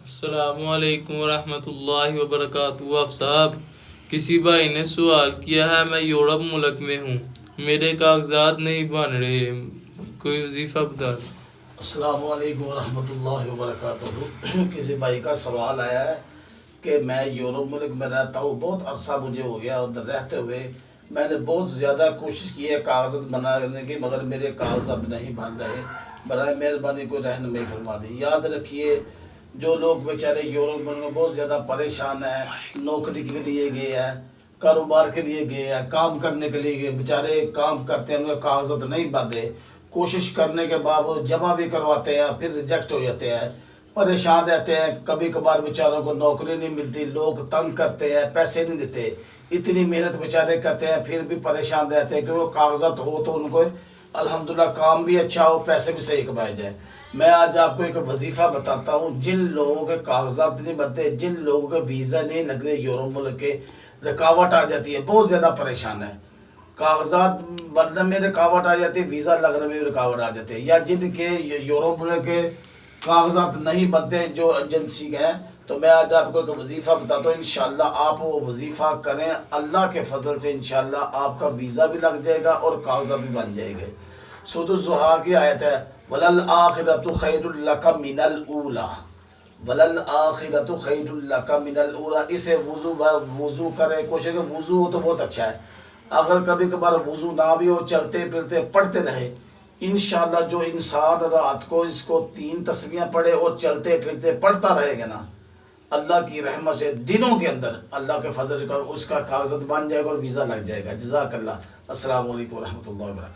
السلام علیکم ورحمۃ اللہ وبرکاتہ۔ آپ صاحب، کسی بھائی نے سوال کیا ہے، میں یورپ ملک میں ہوں، میرے کاغذات نہیں بن رہے، کوئی وظیفہ بتا دیں۔ السلام علیکم ورحمۃ اللہ وبرکاتہ۔ کسی بھائی کا سوال آیا ہے کہ میں یورپ ملک میں رہتا ہوں، بہت عرصہ مجھے ہو گیا ادھر رہتے ہوئے، میں نے بہت زیادہ کوشش کی ہے کاغذات بنانے کی، مگر میرے کاغذات نہیں بن رہے۔ برائے مہربانی کوئی رہنمائی فرما دی۔ یاد رکھیے، جو لوگ بیچارے یورپ ملک میں بہت زیادہ پریشان ہیں، نوکری کے لیے گئے ہیں، کاروبار کے لیے گئے ہیں، کام کرنے کے لیے گئے، بیچارے کام کرتے ہیں، ان کے کاغذات نہیں بن رہے، کوشش کرنے کے باوجود جمع بھی کرواتے ہیں، پھر ریجیکٹ ہو جاتے ہیں، پریشان رہتے ہیں۔ کبھی کبھار بیچاروں کو نوکری نہیں ملتی، لوگ تنگ کرتے ہیں، پیسے نہیں دیتے، اتنی محنت بیچارے کرتے ہیں، پھر بھی پریشان رہتے ہیں کہ وہ کاغذات ہو تو ان کو الحمدللہ کام بھی اچھا ہو، پیسے بھی صحیح کمائے جائے۔ میں آج آپ کو ایک وظیفہ بتاتا ہوں، جن لوگوں کے کاغذات نہیں بنتے، جن لوگوں کے ویزا نہیں لگ رہے یورپ ملک کے، رکاوٹ آ جاتی ہے، بہت زیادہ پریشان ہے، کاغذات بننے میں رکاوٹ آ جاتی ہے، ویزا لگنے میں رکاوٹ آ جاتی ہے، یا جن کے یورپ ملک کے کاغذات نہیں بنتے جو ایجنسی کے ہیں، تو میں آج آپ کو ایک وظیفہ بتاتا ہوں، انشاءاللہ آپ وہ وظیفہ کریں، اللہ کے فضل سے انشاءاللہ آپ کا ویزا بھی لگ جائے گا اور کاغذات بھی بن جائے گے۔ سورۃ الضحیٰ کی آیت ہے، وَلَلْآخِرَةُ خَيْرٌ لَكَ مِنَ الْأُولَىٰ، وَلَلْآخِرَةُ خَيْرٌ لَكَ مِنَ الْأُولَىٰ۔ اسے وضو کرے، کوشش کہ وضو ہو تو بہت اچھا ہے، اگر کبھی کبھار وضو نہ بھی ہو، چلتے پھرتے پڑھتے رہے، انشاءاللہ جو انسان رات کو اس کو 3 تسبیحیں پڑھے اور چلتے پھرتے پڑھتا رہے گا نا، اللہ کی رحمت سے دنوں کے اندر اللہ کے فضل کا اس کا کاغذات بن جائے گا اور ویزا لگ جائے گا۔ جزاک اللہ۔ السلام علیکم ورحمۃ اللہ وبرکاتہ۔